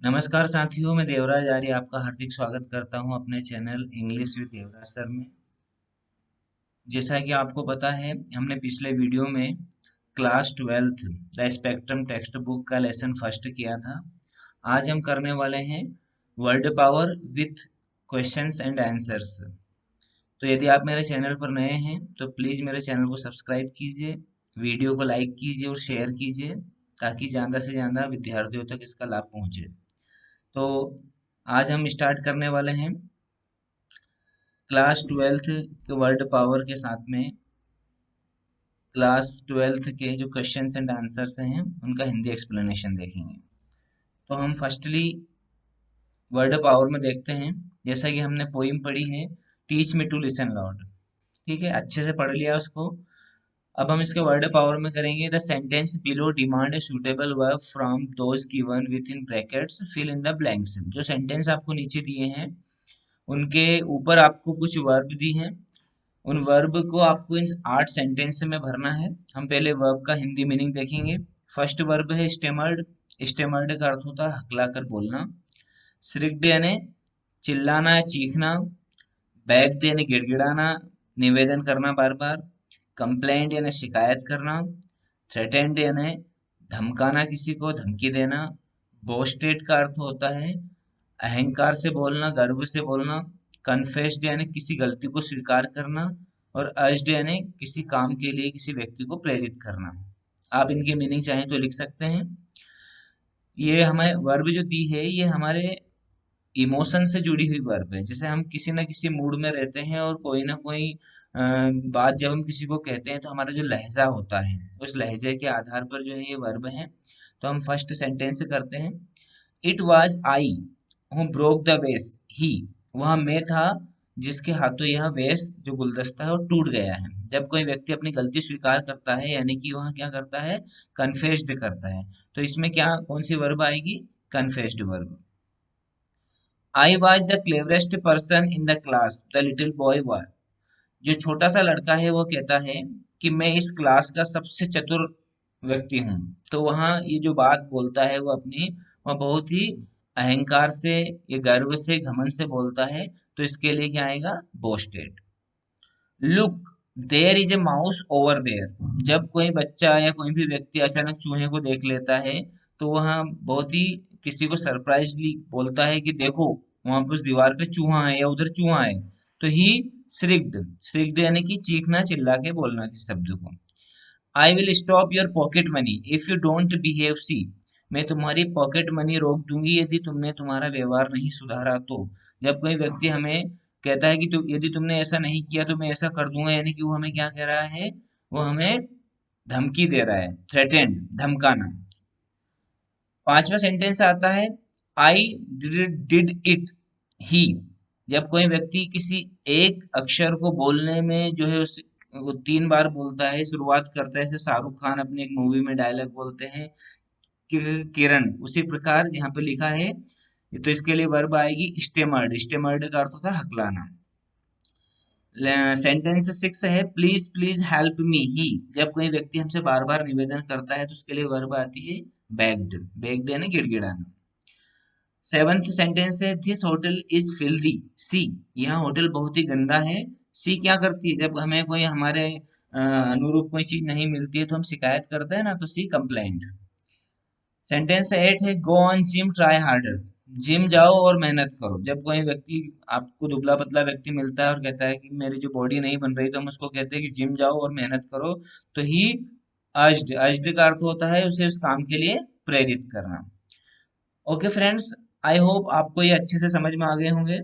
नमस्कार साथियों, मैं देवराज आर्य आपका हार्दिक स्वागत करता हूं अपने channel English with Devraj sir में। जैसा कि आपको पता है, हमने पिछले वीडियो में class 12th the spectrum text book का लेसन फर्स्ट किया था। आज हम करने वाले हैं word power with questions and answers. तो यदि आप मेरे चैनल पर नए हैं तो प्लीज़ मेरे चैनल को सब्सक्राइब कीजिए, वीडियो को लाइक कीजिए और शेयर कीजिए ताकि ज़्यादा से ज़्यादा विद्यार्थियों तक इसका लाभ पहुँचे। तो आज हम स्टार्ट करने वाले हैं क्लास 12th के वर्ड पावर के साथ में। क्लास 12th के जो क्वेश्चंस एंड आंसर्स हैं उनका हिंदी एक्सप्लेनेशन देखेंगे। तो हम फर्स्टली वर्ड पावर में देखते हैं। जैसा कि हमने पोइम पढ़ी है, teach me to listen lord. ठीक है, अच्छे से पढ़ लिया उसको। अब हम इसके वर्ड पावर में करेंगे। The sentence below demand a suitable verb from those given with in brackets, fill in the blanks. जो सेंटेंस आपको नीचे दिए हैं उनके ऊपर आपको कुछ वर्ब दी हैं। उन वर्ब को आपको इन 8 सेंटेंस में भरना है। हम पहले वर्ब का हिंदी मीनिंग देखेंगे। फर्स्ट वर्ब है स्टेमर्ड। स्टेमर्ड का अर्थ होता है हकलाकर बोलना। श्रिक्ड यानी चिल्लाना, चीखना। बैग्ड यानी गिड़गिड़ाना, निवेदन करना बार बार। कंप्लेंट यानी शिकायत करना। थ्रेटेंड यानी धमकाना, किसी को धमकी देना। बोस्टेड का अर्थ होता है अहंकार से बोलना, गर्व से बोलना। कन्फेस्ड यानी किसी गलती को स्वीकार करना। और अर्ज्ड यानी किसी काम के लिए किसी व्यक्ति को प्रेरित करना। आप इनके मीनिंग चाहें तो लिख सकते हैं। ये हमें वर्ब जो दी है ये हमारे इमोशन से जुड़ी हुई वर्ब है। जैसे हम किसी ना किसी मूड में रहते हैं और कोई ना कोई बात जब हम किसी को कहते हैं तो हमारा जो लहजा होता है उस लहजे के आधार पर जो है ये वर्ब है। तो हम फर्स्ट सेंटेंस से करते हैं। It was I who broke the वेस। ही, वह मैं था जिसके हाथों यह वेस जो गुलदस्ता है वो टूट गया है। जब कोई व्यक्ति अपनी गलती स्वीकार करता है यानी कि वह क्या करता है, कन्फेस्ड करता है। तो इसमें क्या कौन सी वर्ब आएगी, confessed verb. I was the cleverest person in the class, the little boy was. जो छोटा सा लड़का है वो कहता है कि मैं इस क्लास का सबसे चतुर व्यक्ति हूँ। तो वहाँ ये जो बात बोलता है वो अपनी, वह बहुत ही अहंकार से, ये गर्व से, घमंड से बोलता है। तो इसके लिए क्या आएगा, boasted. Look there is a mouse over there. जब कोई बच्चा या कोई भी व्यक्ति अचानक चूहे को देख लेता है तो वह बहुत ही किसी को सरप्राइजली बोलता है कि देखो वहां पर उस दीवार पे चूहा है या उधर चूहा है। तो ही श्रिक्ड। श्रिक्ड यानी कि चीखना, चिल्ला के बोलना किसी शब्द को। I will stop your pocket money if you don't behave see. मैं तुम्हारी पॉकेट मनी रोक दूंगी यदि तुमने तुम्हारा व्यवहार नहीं सुधारा तो। जब कोई व्यक्ति हमें कहता है कि यदि तुमने ऐसा नहीं किया तो मैं ऐसा कर दूंगा, यानी कि वो हमें क्या कह रहा है, वो हमें धमकी दे रहा है, थ्रेटेंड, धमकाना। पांचवा सेंटेंस आता है आई डिड इट ही। जब कोई व्यक्ति किसी एक अक्षर को बोलने में जो है उस वो 3 बार बोलता है, शुरुआत करता है, जैसे शाहरुख खान अपने एक मूवी में डायलॉग बोलते हैं किरण, उसी प्रकार यहाँ पे लिखा है। तो इसके लिए वर्ब आएगी स्टेमर्ड। स्टेमर्ड का अर्थ होता है हकलाना। सेंटेंस 6 है प्लीज प्लीज हेल्प मी ही। जब कोई व्यक्ति हमसे बार बार निवेदन करता है तो उसके लिए वर्ब आती है बेग्ड। बेग्ड यानी गिड़गिड़ाना। सेवंथ सेंटेंस है दिस होटल इज फिल्दी सी। यह होटल बहुत ही गंदा है। सी क्या करती है, जब हमें कोई हमारे अनुरूप कोई चीज नहीं मिलती है तो हम शिकायत करते हैं ना, तो सी कंप्लेंट। सेंटेंस 8 है go on gym try harder. Gym जाओ और मेहनत करो। जब कोई व्यक्ति आपको दुबला पतला व्यक्ति मिलता है और कहता है कि मेरी जो बॉडी नहीं बन रही, तो हम उसको कहते हैं कि जिम जाओ और मेहनत करो। तो ही अर्ज्ड। अर्ज्ड का अर्थ होता है उसे उस काम के लिए प्रेरित करना। ओके फ्रेंड्स, आई होप आपको ये अच्छे से समझ में आ गए होंगे।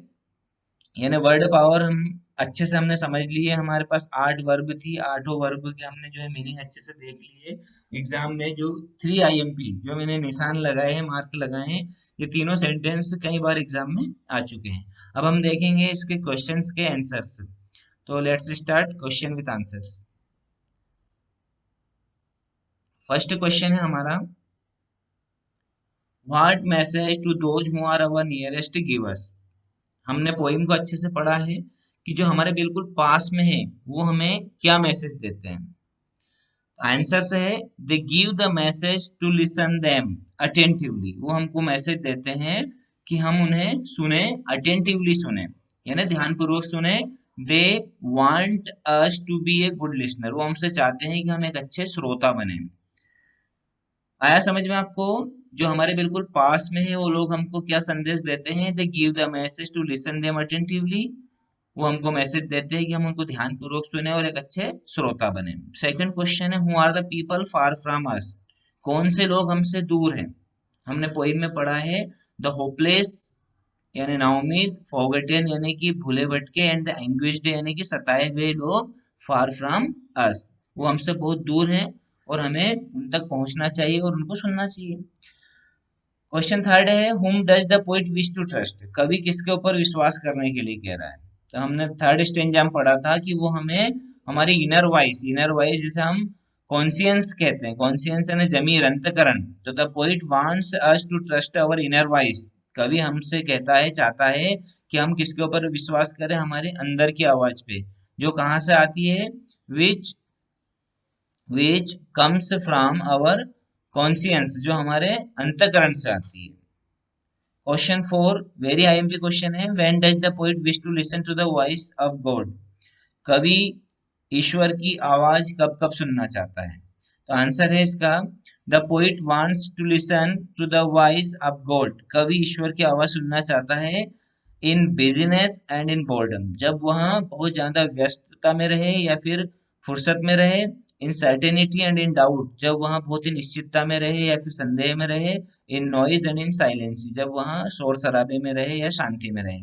यानी वर्ड पावर हम अच्छे से हमने समझ लिए। हमारे पास 8 वर्ब थी, आठों वर्ब के हमने जो है मीनिंग अच्छे से देख लिए। एग्जाम में जो 3 IMP जो मैंने निशान लगाए हैं, मार्क लगाए हैं, ये तीनों सेंटेंस कई बार एग्जाम में आ चुके हैं। अब हम देखेंगे इसके क्वेश्चंस के आंसर्स। तो let's start question with answers. First question है हमारा, what message to those who are our nearest givers. हमने पोइम को अच्छे से पढ़ा है कि जो हमारे बिल्कुल पास में है वो हमें क्या मैसेज देते हैं। आंसर से है they give the message to listen them. Attentively, वो हमको मैसेज देते हैं कि हम उन्हें सुने, अटेंटिवली सुने, यानी ध्यानपूर्वक सुने। They want us to be a good listener, वो हमसे चाहते हैं कि हम एक अच्छे श्रोता बने। आया समझ में आपको? जो हमारे बिल्कुल पास में है वो लोग हमको क्या संदेश देते हैं? They give the message to listen them attentively, वो हमको मैसेज देते हैं कि हम उनको ध्यान पूर्वक सुने और एक अच्छे श्रोता बने। सेकंड क्वेश्चन है, who are the people far from us, कौन से लोग हमसे दूर हैं? हमने पोइम में पढ़ा है, द होपलेस यानी नाउमीद, फॉरगॉटन यानी कि भूले भटके, एंड द एंग्विश्ड यानी कि सताए हुए लोग, फार फ्रॉम अस, वो हमसे बहुत दूर हैं और हमें उन तक पहुंचना चाहिए और उनको सुनना चाहिए। क्वेश्चन थर्ड है, whom does the poet wish to trust, कवि किसके ऊपर विश्वास करने के लिए कह रहा है? तो हमने थर्ड स्टेंजा में पढ़ा था कि वो हमें हमारी इनर वॉइस जिसे हम कॉन्शियंस कहते हैं, कॉन्शियंस यानी जमीर, अंतकरण। तो the poet wants us to trust our inner voice, कवि हमसे कहता है, चाहता है कि हम किसके ऊपर विश्वास करें? हमारे अंदर की आवाज पे, जो कहाँ से आती है? Which which comes from our conscience, जो हमारे अंतकरण से आती है। Question four very IMP question है, when does the poet wish to listen to the voice of God, कवि ईश्वर की आवाज कब कब सुनना चाहता है? तो आंसर है इसका, the poet wants to listen to the voice of God, कवि ईश्वर की आवाज सुनना चाहता है in business and in boredom, जब वह बहुत ज्यादा व्यस्तता में रहे या फिर फुर्सत में रहे, इन सर्टेनिटी एंड इन डाउट, जब वह बहुत ही निश्चितता में रहे या फिर संदेह में रहे, इन नॉइज एंड इन साइलेंस, जब वह शोर शराबे में रहे या शांति में रहे।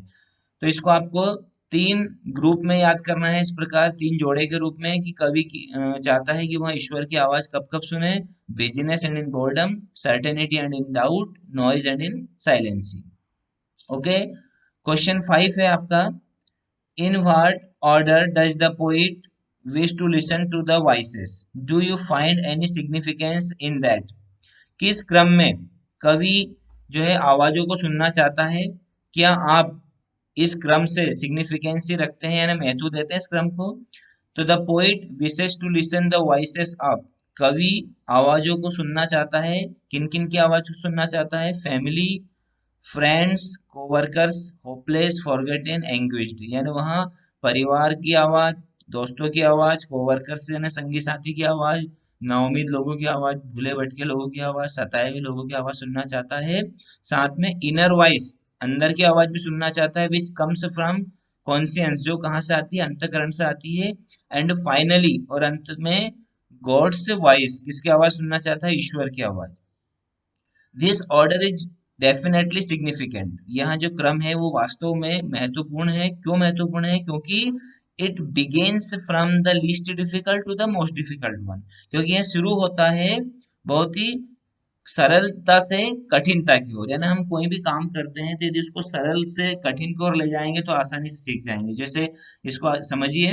तो इसको आपको तीन ग्रुप में याद करना है, इस प्रकार तीन जोड़े के रूप में, कि कवि की चाहता है कि वह ईश्वर की आवाज कब कब सुने, business and in boredom, certainty and in doubt, noise and in silence. Okay, question five है आपका, in what order does the poet wish to listen to the voices, do you find any significance in that, किस क्रम में कवि जो है आवाजों को सुनना चाहता है? क्या आप इस क्रम से सिग्निफिकेंसी रखते हैं यानी महत्व देते हैं इस क्रम को? तो the poet wishes to listen the voices of, कवि आवाजों को सुनना चाहता है, किन किन की आवाज को सुनना चाहता है? Family, friends, coworkers, hopeless, forgotten, anguished, यानी वहाँ परिवार की आवाज, दोस्तों की आवाज, कोवर्कर्स यानी संगी साथी की आवाज, नाउमीद लोगों की आवाज, भूले भटके लोगों की आवाज, सताए हुए लोगों की आवाज सुनना चाहता है। साथ में इनर वॉइस, अंदर की आवाज भी सुनना चाहता है, विच कम्स फ्रॉम कॉन्शियंस, जो कहाँ से आती है? अंतकरण से आती है। एंड फाइनली, और अंत में, गॉड्स वॉइस, किसकी आवाज सुनना चाहता है? ईश्वर की आवाज। This order is definitely significant, यह जो क्रम है वो वास्तव में महत्वपूर्ण है। क्यों महत्वपूर्ण है? क्योंकि it begins from the least difficult to the most difficult one, क्योंकि यह शुरू होता है बहुत ही सरलता से कठिनता की ओर, यानी हम कोई भी काम करते हैं तो यदि उसको सरल से कठिन की ओर ले जाएंगे तो आसानी से सीख जाएंगे। जैसे इसको समझिए,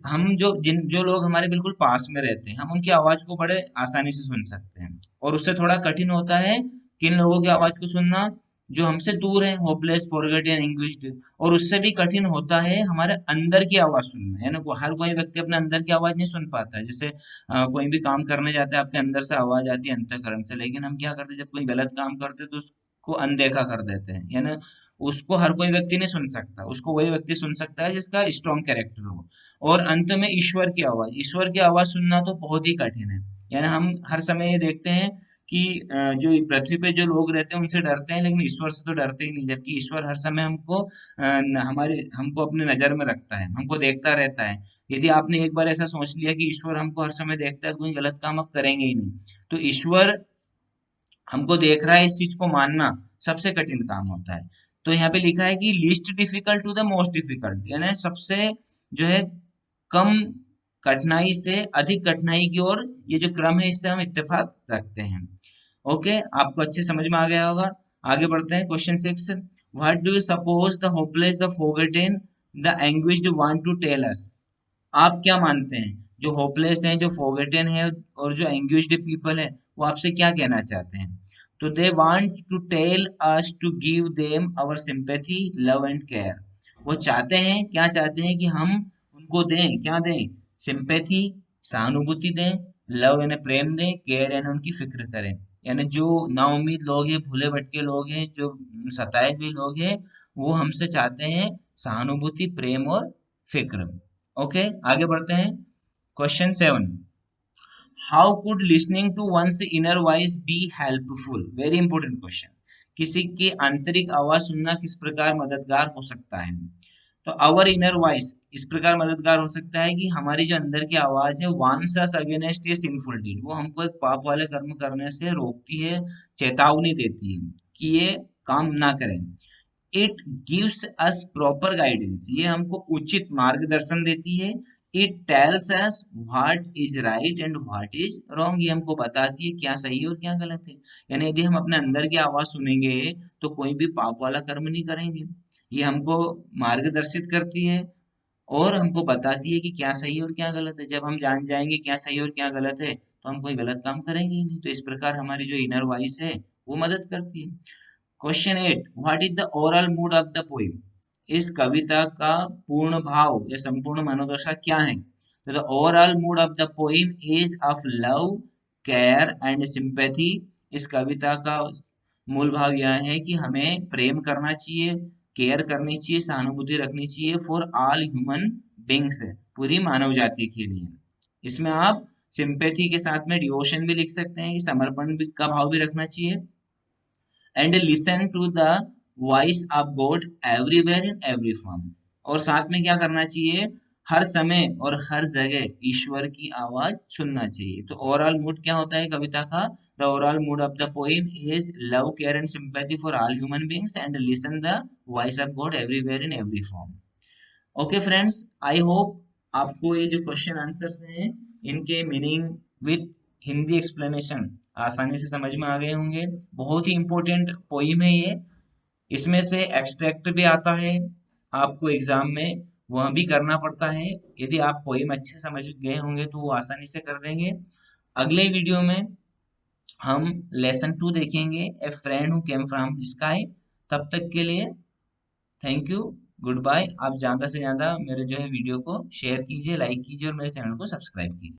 हम जो लोग हमारे बिल्कुल पास में रहते हैं, हम उनकी आवाज को बड़े आसानी से सुन सकते हैं, और उससे थोड़ा कठिन होता है किन लोगों की आवाज को सुनना? जो हमसे दूर है, होपलेस, फॉरगॉटन, एंग्विश्ड। और उससे भी कठिन होता है हमारे अंदर की आवाज सुनना, यानी हर कोई व्यक्ति अपने अंदर की आवाज नहीं सुन पाता है। जैसे कोई भी काम करने जाते हैं, आपके अंदर से आवाज आती है अंतःकरण से, लेकिन हम क्या करते हैं, जब कोई गलत काम करते हैं तो उसको अनदेखा कर देते हैं, यानी उसको हर कोई व्यक्ति नहीं सुन सकता, उसको वही व्यक्ति सुन सकता है जिसका स्ट्रॉन्ग कैरेक्टर हो। और अंत में ईश्वर की आवाज सुनना तो बहुत ही कठिन है। यानी हम हर समय ये देखते हैं कि जो पृथ्वी पे जो लोग रहते हैं उनसे डरते हैं, लेकिन ईश्वर से तो डरते ही नहीं, जबकि ईश्वर हर समय हमको हमको अपने नजर में रखता है, हमको देखता रहता है। यदि आपने एक बार ऐसा सोच लिया कि ईश्वर हमको हर समय देखता है, तो कोई गलत काम आप करेंगे ही नहीं। तो ईश्वर हमको देख रहा है, इस चीज को मानना सबसे कठिन काम होता है। तो यहाँ पे लिखा है कि least difficult to the most difficult, यानी सबसे जो है कम कठिनाई से अधिक कठिनाई की ओर, ये जो क्रम है इससे हम इत्तेफाक रखते हैं। ओके, आपको अच्छे समझ में आ गया होगा। आगे बढ़ते हैं, question six, what do you suppose the hopeless, the forgotten, the anguished want to tell us, आप क्या मानते हैं जो होपलेस हैं, जो फॉरगॉटन है और जो एंग्विश्ड पीपल है, वो आपसे क्या कहना चाहते हैं? तो they want to tell us to give them our sympathy, love and care, वो चाहते हैं, क्या चाहते हैं? कि हम उनको दें, क्या दें? सिंपैथी, सहानुभूति दें, लव यानी प्रेम दें, केयर यानी उनकी फिक्र करें। यानी जो नाउम्मीद लोग हैं, भूले भटके लोग हैं, जो सताए हुए लोग हैं, वो हमसे चाहते हैं सहानुभूति, प्रेम और फिक्र। ओके, आगे बढ़ते हैं। Question 7, how could listening to one's inner voice be helpful? Very important question. किसी की आंतरिक आवाज सुनना किस प्रकार मददगार हो सकता है? तो आवर इनर वॉइस इस प्रकार मददगार हो सकता है कि हमारी जो अंदर की आवाज है, वार्न्स अस अगेंस्ट ए सिंफुल डीड, वो हमको एक पाप वाले कर्म करने से रोकती है, चेतावनी देती है कि ये काम ना करें। It gives us proper guidance, ये हमको उचित मार्गदर्शन देती है। It tells us what is right and what is wrong, ये हमको बताती है क्या सही है और क्या गलत है। यानी यदि हम अपने अंदर की आवाज सुनेंगे तो कोई भी पाप वाला कर्म नहीं करेंगे। ये हमको मार्गदर्शित करती है और हमको बताती है कि क्या सही है और क्या गलत है। जब हम जान जाएंगे क्या सही और क्या गलत है, तो हम कोई गलत काम करेंगे ही नहीं। तो इस प्रकार हमारी जो इनर वॉइस है वो मदद करती है। Question 8, what is the overall mood off the poem? इस कविता का पूर्ण भाव या संपूर्ण मनोदशा क्या है? तो the overall mood off the poem is of love, care and sympathy. इस कविता का मूल भाव यह है कि हमें प्रेम करना चाहिए, केयर करनी चाहिए, सहानुभूति रखनी चाहिए फॉर ऑल ह्यूमन बींग्स, पूरी मानव जाति के लिए। इसमें आप सिंपैथी के साथ में डिवोशन भी लिख सकते हैं कि समर्पण का भाव भी रखना चाहिए। And listen to the voice of God everywhere in every form, और साथ में क्या करना चाहिए, हर समय और हर जगह ईश्वर की आवाज सुनना चाहिए। तो ओवरऑल मूड क्या होता है कविता का? The overall mood off the poem is love, care and sympathy for all human beings and listen the voice of God everywhere in every form. Okay friends, I hope आपको ये जो question answers हैं इनके meaning with Hindi explanation आसानी से समझ में आ गए होंगे। बहुत ही इंपॉर्टेंट पोइम है ये। इसमें से एक्सट्रैक्ट भी आता है, आपको एग्जाम में वह भी करना पड़ता है। यदि आप पोइम अच्छे समझ गए होंगे तो वो आसानी से कर देंगे। अगले वीडियो में हम लेसन 2 देखेंगे, ए friend who came from sky. तब तक के लिए थैंक यू, गुड बाय। आप ज़्यादा से ज़्यादा मेरे जो है वीडियो को शेयर कीजिए, लाइक कीजिए और मेरे चैनल को सब्सक्राइब कीजिए।